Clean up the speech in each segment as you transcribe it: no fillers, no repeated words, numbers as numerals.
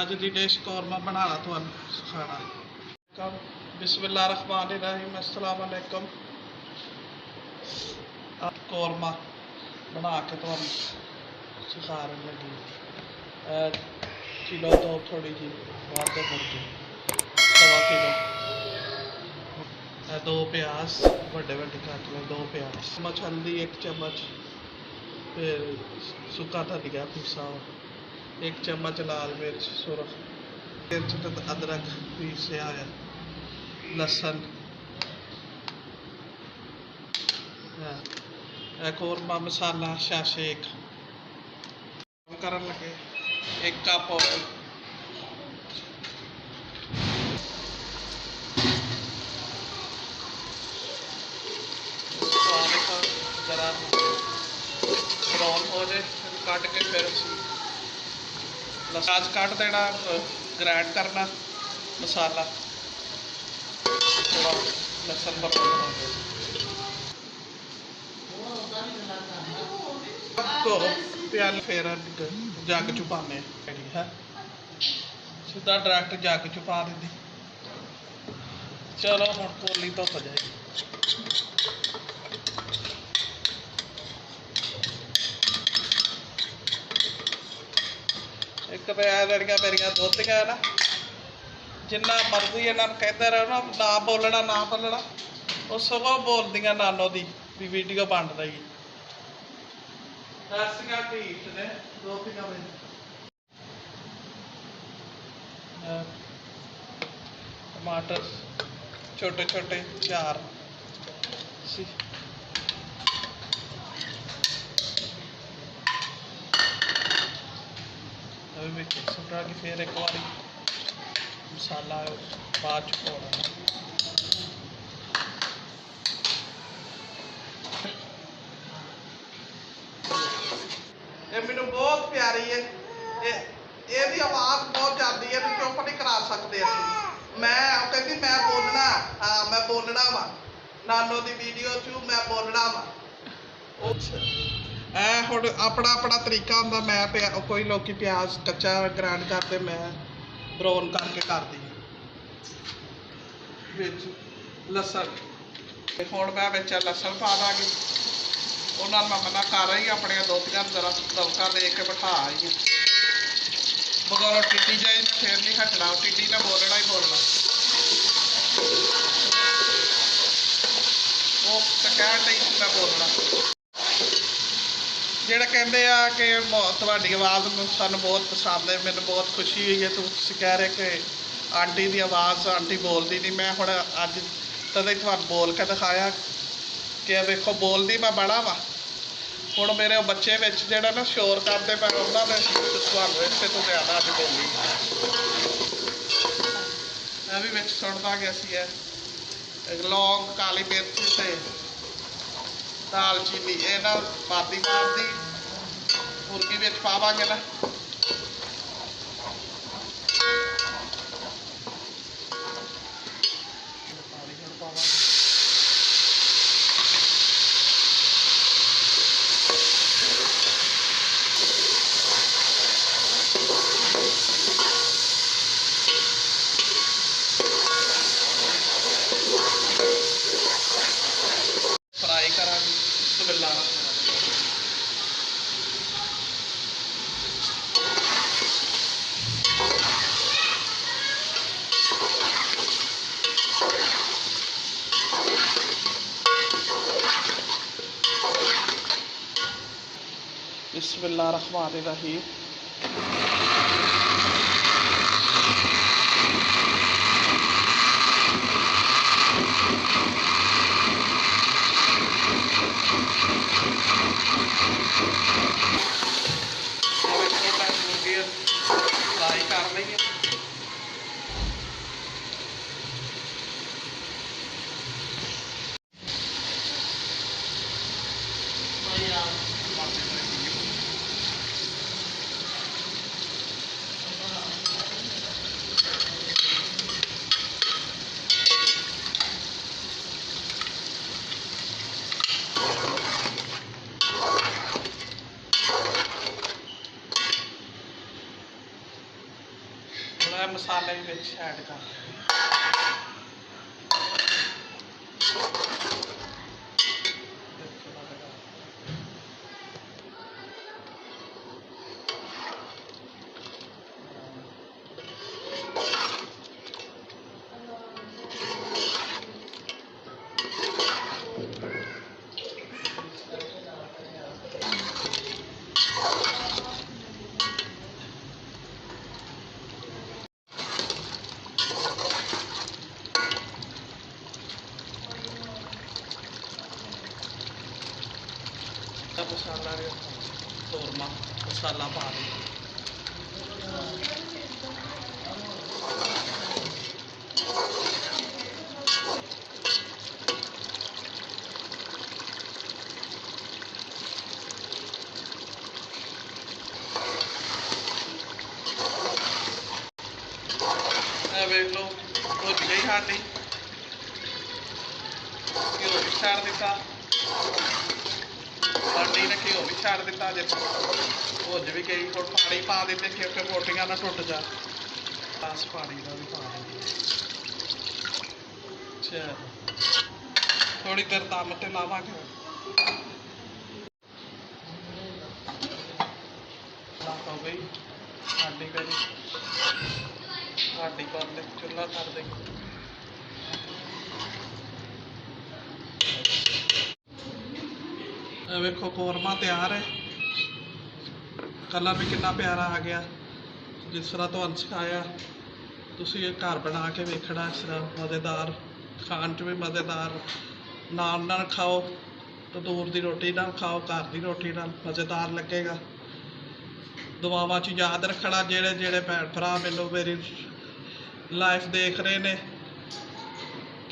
ਅੱਜ ਦੀ ਡਿਸ਼ ਕੌਰਮਾ ਬਣਾਉਣਾ ਤੁਹਾਨੂੰ ਸਿਖਾਣਾ। ਕਮ ਬਿਸਮਿल्लाह रहमान रहीम अस्सलाम वालेकुम। कौरमा बना के ਤੁਹਾਨੂੰ सिखा लगी। किलो तो थोड़ी जी बात मुर्गी, सवा किलो। दो प्याज बड़े बड़े काट लो, 2 प्याज, चम्मच हल्दी, 1 चम्मच फिर सूखा धनिया पिसा, 1 चम्मच लाल मिर्च सुरख, अदरक पीसा है, लसन, कौरमा मसाला शाशेक करन लगे। 1 कप जरा ब्राउन हो जाए कट के फिर प्याज कट देना, ग्राइंड करना मसाला, थोड़ा लसन ब्राउन हो जाए तो प्याल फिर जग च पाने है, सीधा डायरैक्ट जग च पा दी। चलो हम कोली धुप जाए। एक तो जड़ियाँ मेरिया दोतियां है ना, जिन्ना मर्जी इन्हों कहते रहो ना बोलना ना बोलना, वो सगों बोलदियां नानो दी भी वीडियो बन रही। टमाटर छोटे छोटे 4 सुटा कि फिर एक बार मसाला बाद पाना। ये मैनू बहुत प्यारी है, ये आवाज़ बहुत जाती है, चुप नहीं करा सकते असं। मैं कहती मैं बोलना, हाँ मैं बोलना वा, नानो की वीडियो चू मैं बोलना वा। हुण अपना अपना तरीका होंदा। मैं कोई लोग प्याज कच्चा ग्राइंड करते, मैं ब्राउन करके करदी विच लसन। हुण मैं विच लसन पा दांगी। उन्होंने मैं मना कर रही अपन दोतियां जरा तड़का दे के बिठा आई है, बगैर टिड्डी जाए फिर नहीं हटना, टिड्डी ने बोलना ही बोलना। वो कह नहीं मैं बोलना। ਜਿਹੜੇ ਕਹਿੰਦੇ ਆ ਕਿ ਤੁਹਾਡੀ ਆਵਾਜ਼ ਸਾਨੂੰ ਬਹੁਤ ਪਸੰਦ ਹੈ, ਮੈਨੂੰ ਬਹੁਤ ਖੁਸ਼ੀ ਹੋਈ ਹੈ। ਤੁਸੀਂ ਕਹਿ ਰਹੇ ਕਿ ਆਂਟੀ ਦੀ ਆਵਾਜ਼ ਆਂਟੀ ਬੋਲਦੀ ਨਹੀਂ। ਮੈਂ ਹੁਣ ਅੱਜ ਤਦੇ ਤੁਹਾਨੂੰ ਬੋਲ ਕੇ ਦਿਖਾਇਆ ਕਿ ਵੇਖੋ ਬੋਲਦੀ ਮੈਂ ਬੜਾ ਵਾ। ਹੁਣ ਮੇਰੇ ਬੱਚੇ ਵਿੱਚ ਜਿਹੜਾ ਨਾ ਸ਼ੋਰ ਕਰਦੇ ਪਏ, ਉਹਨਾਂ ਦੇ ਤੁਹਾਨੂੰ ਇਸੇ ਤੋਂ ਜ਼ਿਆਦਾ ਅੱਜ ਬੋਲੀ। ਮੈਂ ਵੀ ਵਿੱਚ ਸੁਣਦਾ ਗਿਆ ਸੀ ਲੌਂਗ, ਕਾਲੀ ਮਿਰਚ ਤੇ दालचीनी, ये ना पाती मारदी मुर्गी में पावांगे ना। फ्राई करा बिस्मिल्लाह। बिस्मिल्लाह रहमान रहीम। फ्राई कर लेंगे। थोड़ा मसाला भी विच ऐड कर मसाला भी कौरमा मसाला पा दिया वेख लो भुज गई साडी घ्यो भी छड़ दिता आंटी ने घ्यो भी छड़ दिता जे भुज भी गई और पानी पा देते क्योंकि बोटियां ना टुट जा बस पानी का भी पा देंगे चलो थोड़ी देर दम ते लावांगे हो गई साडी करी साडी कर ले चूल्हा कर देंगे वेखो कौरमा तैयार है कलर भी कितना प्यारा आ गया जिस तरह तो सिखाया तुसी ये घर बना के वेखना इस तरह मज़ेदार खान च भी मज़ेदार नान नाल खाओ तंदूर की रोटी नाल खाओ घर की रोटी नाल मज़ेदार लगेगा दुआवां च याद रखना जेड़े जेड़े भैन भरा मैनू मेरी लाइफ देख रहे ने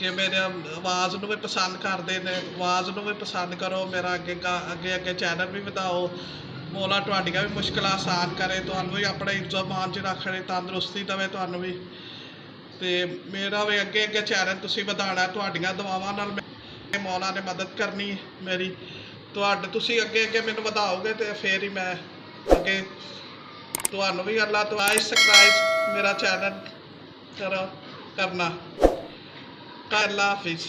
कि मेरे आवाज़ नूं भी पसंद करते हैं आवाज़ नूं भी पसंद करो मेरा अगे अगे अगे चैनल भी वधाओ मौला तुहाडियां भी मुश्किलां आसान करे तुहानूं भी अपने इज्जत मान च रखने तंदरुस्ती देवे तुहानूं भी ते मेरा भी अगे अगे चैनल तुसीं वधाना तुहाडियां दुआवां नाल मौला ने मदद करनी मेरी तुसीं अगे अगे मैनूं वधाओगे तो फिर ही मैं अगे तुहानूं भी अल्लाह तो सब्सक्राइब मेरा चैनल करो करना अल्लाह हाफिज़।